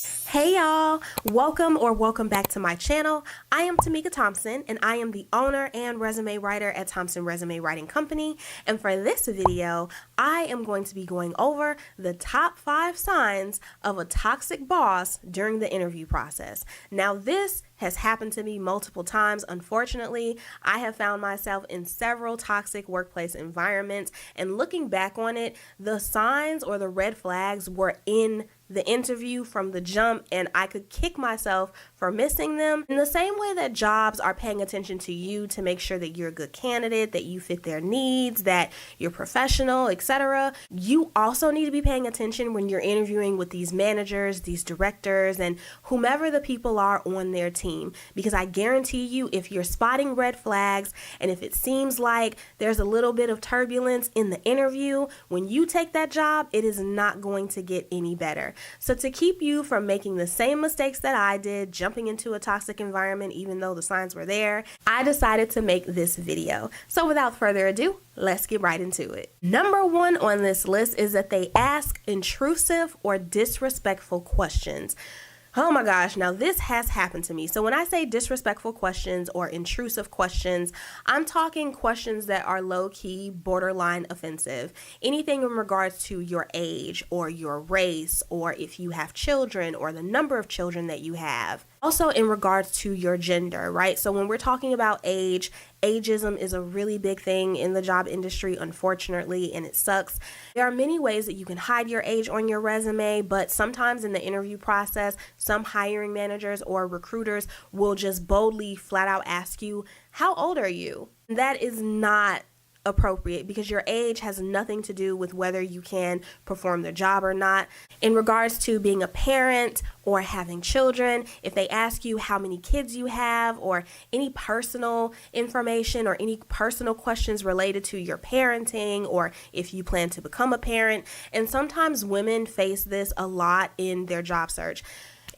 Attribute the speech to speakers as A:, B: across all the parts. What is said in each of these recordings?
A: Hey y'all, welcome back to my channel. I am Tamika Thompson and I am the owner and resume writer at Thompson Resume Writing Company. And for this video, I am going to be going over the top 5 signs of a toxic boss during the interview process. Now this has happened to me multiple times. Unfortunately, I have found myself in several toxic workplace environments, and looking back on it, the signs or the red flags were in the interview from the jump, and I could kick myself for missing them. In the same way that jobs are paying attention to you to make sure that you're a good candidate, that you fit their needs, that you're professional, etc., you also need to be paying attention when you're interviewing with these managers, these directors, and whomever the people are on their team. Because I guarantee you, if you're spotting red flags and if it seems like there's a little bit of turbulence in the interview, when you take that job, it is not going to get any better. So to keep you from making the same mistakes that I did, jumping into a toxic environment even though the signs were there, I decided to make this video. So without further ado, let's get right into it. Number 1 on this list is that they ask intrusive or disrespectful questions. Oh my gosh, now this has happened to me. So when I say disrespectful questions or intrusive questions, I'm talking questions that are low-key, borderline offensive. Anything in regards to your age or your race, or if you have children or the number of children that you have. Also in regards to your gender, right? So when we're talking about age, ageism is a really big thing in the job industry, unfortunately, and it sucks. There are many ways that you can hide your age on your resume, but sometimes in the interview process, some hiring managers or recruiters will just boldly flat out ask you, "How old are you?" That is not appropriate because your age has nothing to do with whether you can perform the job or not. In regards to being a parent or having children, if they ask you how many kids you have or any personal information or any personal questions related to your parenting or if you plan to become a parent, and sometimes women face this a lot in their job search.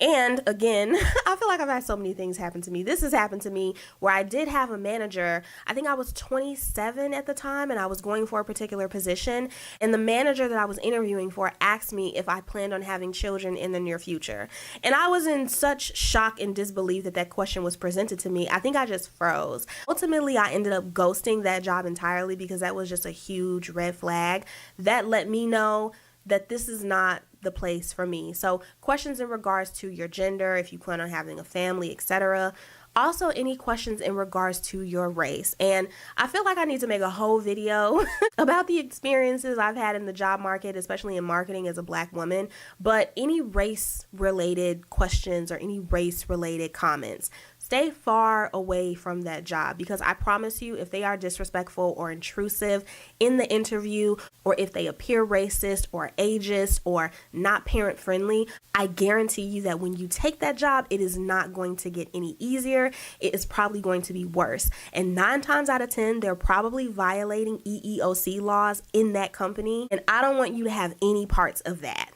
A: And again, I feel like I've had so many things happen to me. This has happened to me where I did have a manager. I think I was 27 at the time and I was going for a particular position. And the manager that I was interviewing for asked me if I planned on having children in the near future. And I was in such shock and disbelief that that question was presented to me. I think I just froze. Ultimately, I ended up ghosting that job entirely because that was just a huge red flag. That let me know that this is not the place for me. So questions in regards to your gender, if you plan on having a family, etc. Also any questions in regards to your race. And I feel like I need to make a whole video about the experiences I've had in the job market, especially in marketing as a Black woman. But any race related questions or any race related comments, stay far away from that job, because I promise you, if they are disrespectful or intrusive in the interview, or if they appear racist or ageist or not parent friendly, I guarantee you that when you take that job, it is not going to get any easier. It is probably going to be worse. And 9 times out of 10, they're probably violating EEOC laws in that company. And I don't want you to have any parts of that.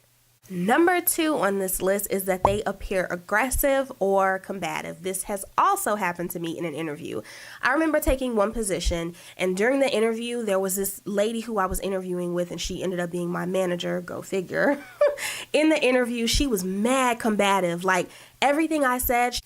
A: Number 2 on this list is that they appear aggressive or combative. This has also happened to me in an interview. I remember taking one position, and during the interview, there was this lady who I was interviewing with, and she ended up being my manager, go figure. In the interview, she was mad combative. Like, everything I said,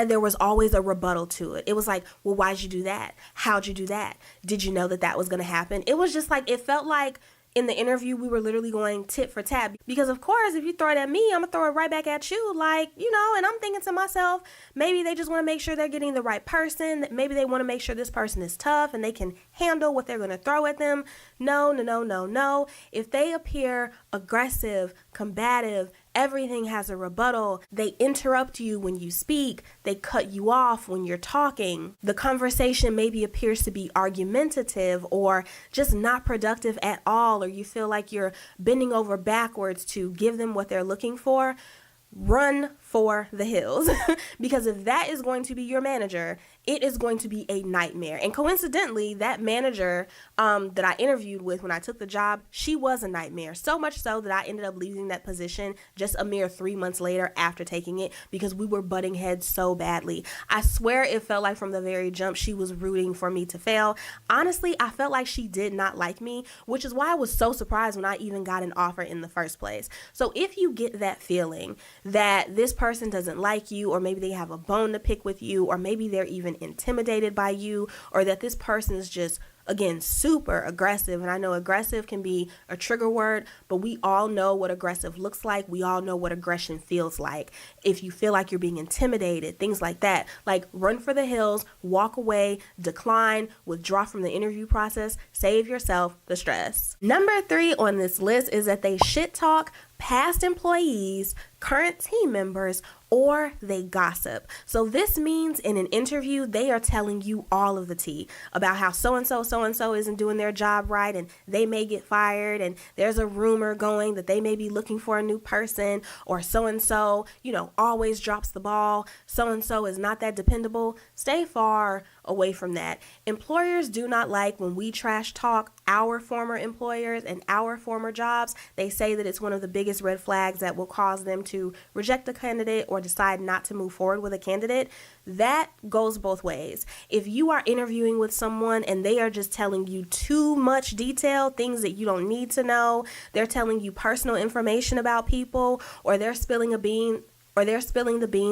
A: there was always a rebuttal to it. It was like, well, why'd you do that? How'd you do that? Did you know that that was going to happen? It was just like, it felt like in the interview, we were literally going tit for tat, because of course, if you throw it at me, I'm gonna throw it right back at you. Like, you know, and I'm thinking to myself, maybe they just want to make sure they're getting the right person. Maybe they want to make sure this person is tough and they can handle what they're going to throw at them. No. If they appear aggressive, combative, everything has a rebuttal. They interrupt you when you speak. They cut you off when you're talking. The conversation maybe appears to be argumentative or just not productive at all, or you feel like you're bending over backwards to give them what they're looking for. Run for the hills. Because if that is going to be your manager, it is going to be a nightmare. And coincidentally, that manager that I interviewed with when I took the job, she was a nightmare. So much so that I ended up leaving that position just a mere 3 months later after taking it, because we were butting heads so badly. I swear it felt like from the very jump she was rooting for me to fail. Honestly, I felt like she did not like me, which is why I was so surprised when I even got an offer in the first place. So if you get that feeling that this person doesn't like you, or maybe they have a bone to pick with you, or maybe they're even intimidated by you, or that this person is just, again, super aggressive. And I know aggressive can be a trigger word, but we all know what aggressive looks like. We all know what aggression feels like. If you feel like you're being intimidated, things like that, like run for the hills, walk away, decline, withdraw from the interview process, save yourself the stress. Number 3 on this list is that they shit talk past employees, current team members, or they gossip. So this means in an interview, they are telling you all of the tea about how so-and-so isn't doing their job right, and they may get fired, and there's a rumor going that they may be looking for a new person, or so-and-so, always drops the ball. So-and-so is not that dependable. Stay far away from that. Employers do not like when we trash talk our former employers and our former jobs. They say that it's one of the biggest red flags that will cause them to reject a candidate or decide not to move forward with a candidate. That goes both ways. If you are interviewing with someone and they are just telling you too much detail, things that you don't need to know, they're telling you personal information about people, or they're spilling the beans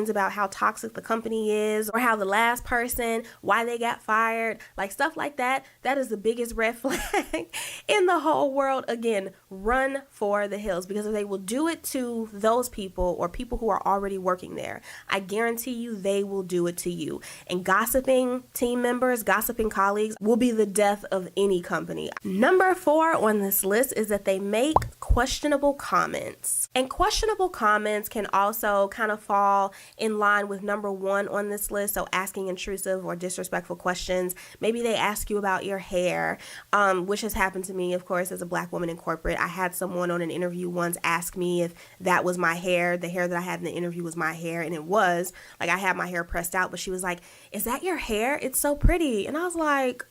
A: about how toxic the company is, or how the last person, why they got fired, like stuff like that, that is the biggest red flag in the whole world. Again, run for the hills, because if they will do it to those people or people who are already working there, I guarantee you they will do it to you. And gossiping team members, gossiping colleagues will be the death of any company. Number 4 on this list is that they make questionable comments. And questionable comments can also kind of fall in line with number 1 on this list. So asking intrusive or disrespectful questions. Maybe they ask you about your hair, which has happened to me, of course, as a Black woman in corporate. I had someone on an interview once ask me if that was my hair. The hair that I had in the interview was my hair, and it was. Like, I had my hair pressed out, but she was like, "Is that your hair? It's so pretty." And I was like,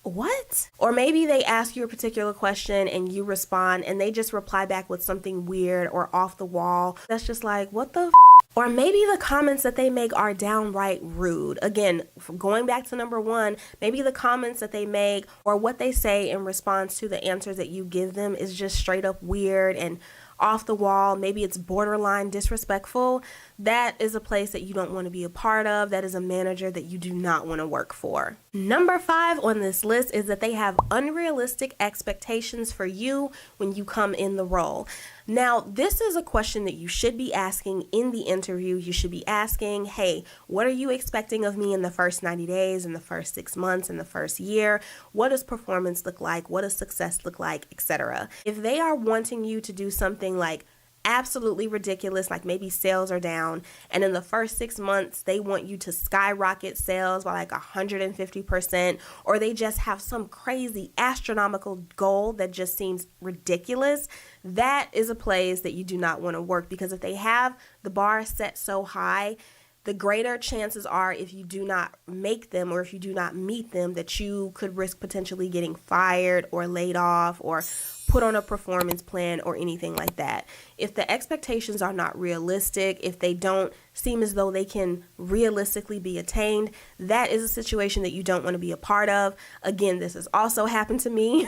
A: what? Or maybe they ask you a particular question and you respond and they just reply back with something weird or off the wall. That's just like, what the f-? Or maybe the comments that they make are downright rude. Again, going back to number 1, maybe the comments that they make or what they say in response to the answers that you give them is just straight up weird and off the wall. Maybe it's borderline disrespectful. That is a place that you don't want to be a part of. That is a manager that you do not want to work for. Number 5 on this list is that they have unrealistic expectations for you when you come in the role. Now, this is a question that you should be asking in the interview. You should be asking, hey, what are you expecting of me in the first 90 days, in the first 6 months, in the first year? What does performance look like? What does success look like, etc.? If they are wanting you to do something like absolutely ridiculous, like maybe sales are down, and in the first 6 months they want you to skyrocket sales by like 150%, or they just have some crazy astronomical goal that just seems ridiculous, that is a place that you do not want to work, because if they have the bar set so high, the greater chances are, if you do not make them or if you do not meet them, that you could risk potentially getting fired or laid off or put on a performance plan or anything like that. If the expectations are not realistic, if they don't seem as though they can realistically be attained, that is a situation that you don't want to be a part of. Again, this has also happened to me.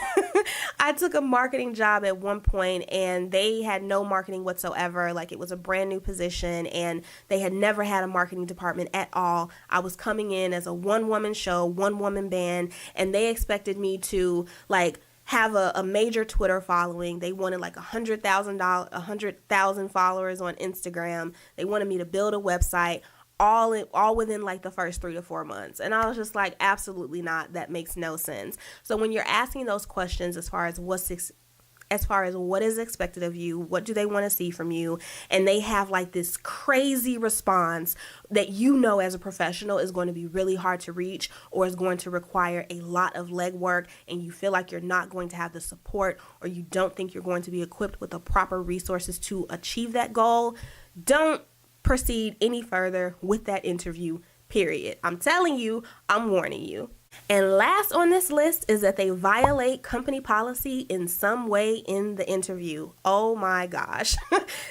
A: I took a marketing job at one point and they had no marketing whatsoever. Like, it was a brand new position and they had never had a marketing department at all. I was coming in as a one-woman show, one-woman band, and they expected me to have a major Twitter following. They wanted like 100,000 followers on Instagram. They wanted me to build a website all within like the first 3 to 4 months. And I was just like, absolutely not. That makes no sense. So when you're asking those questions as far as what is expected of you, what do they want to see from you, and they have like this crazy response that you know as a professional is going to be really hard to reach or is going to require a lot of legwork, and you feel like you're not going to have the support or you don't think you're going to be equipped with the proper resources to achieve that goal, don't proceed any further with that interview, period. I'm telling you, I'm warning you. And last on this list is that they violate company policy in some way in the interview. Oh my gosh.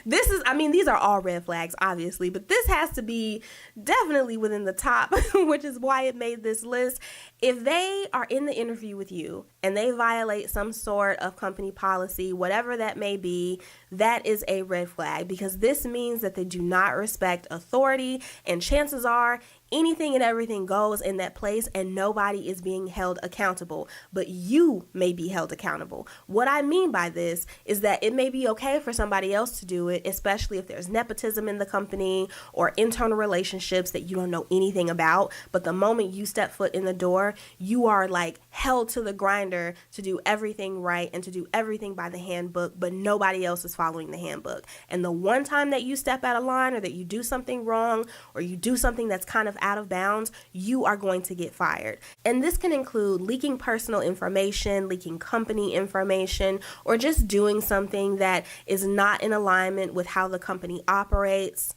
A: These are all red flags, obviously, but this has to be definitely within the top, which is why it made this list. If they are in the interview with you and they violate some sort of company policy, whatever that may be, that is a red flag, because this means that they do not respect authority, and chances are anything and everything goes in that place and nobody is being held accountable, but you may be held accountable. What I mean by this is that it may be okay for somebody else to do it, especially if there's nepotism in the company or internal relationships that you don't know anything about, but the moment you step foot in the door, you are like held to the grinder to do everything right and to do everything by the handbook, but nobody else is following the handbook. And the one time that you step out of line, or that you do something wrong, or you do something that's kind of out of bounds, you are going to get fired. And this can include leaking personal information, leaking company information, or just doing something that is not in alignment with how the company operates.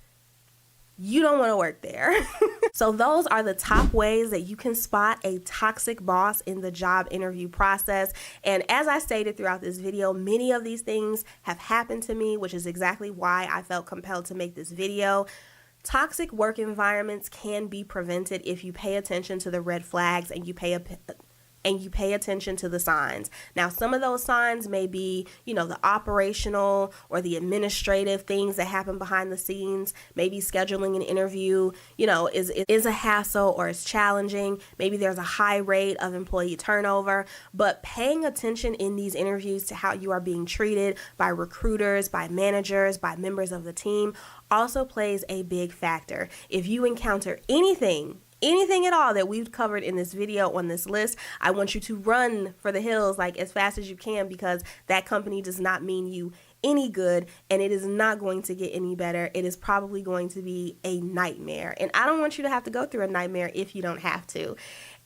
A: You don't want to work there. So those are the top ways that you can spot a toxic boss in the job interview process. And as I stated throughout this video, many of these things have happened to me, which is exactly why I felt compelled to make this video. Toxic work environments can be prevented if you pay attention to the red flags and you pay attention to the signs. Now, some of those signs may be, the operational or the administrative things that happen behind the scenes. Maybe scheduling an interview, is a hassle or is challenging. Maybe there's a high rate of employee turnover, but paying attention in these interviews to how you are being treated by recruiters, by managers, by members of the team also plays a big factor. If you encounter anything at all that we've covered in this video on this list, I want you to run for the hills like as fast as you can, because that company does not mean you any good, and it is not going to get any better. It is probably going to be a nightmare, and I don't want you to have to go through a nightmare if you don't have to.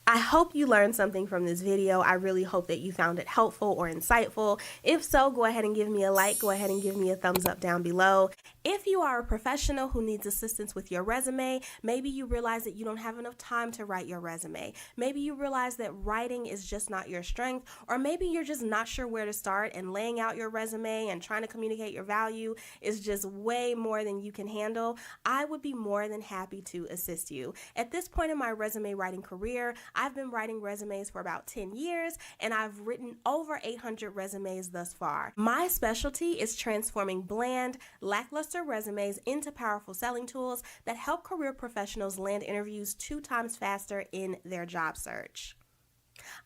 A: I hope you learned something from this video. I really hope that you found it helpful or insightful. If so, go ahead and give me a like. Go ahead and give me a thumbs up down below. If you are a professional who needs assistance with your resume, maybe you realize that you don't have enough time to write your resume. Maybe you realize that writing is just not your strength, or maybe you're just not sure where to start, and laying out your resume and trying to communicate your value is just way more than you can handle. I would be more than happy to assist you. At this point in my resume writing career, I've been writing resumes for about 10 years, and I've written over 800 resumes thus far. My specialty is transforming bland, lackluster resumes into powerful selling tools that help career professionals land interviews 2 times faster in their job search.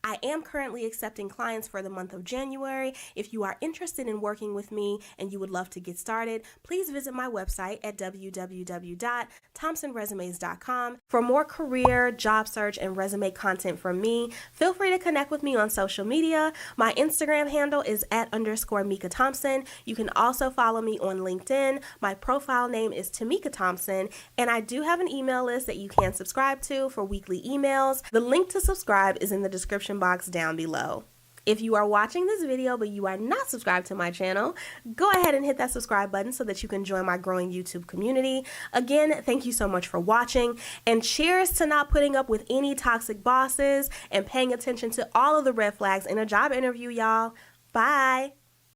A: I am currently accepting clients for the month of January. If you are interested in working with me and you would love to get started, please visit my website at www.thompsonresumes.com. For more career, job search, and resume content from me, feel free to connect with me on social media. My Instagram handle is @_Mika Thompson. You can also follow me on LinkedIn. My profile name is Tamika Thompson, and I do have an email list that you can subscribe to for weekly emails. The link to subscribe is in the description box down below. If you are watching this video but you are not subscribed to my channel, go ahead and hit that subscribe button so that you can join my growing YouTube community. Again, thank you so much for watching, and cheers to not putting up with any toxic bosses and paying attention to all of the red flags in a job interview, y'all. Bye.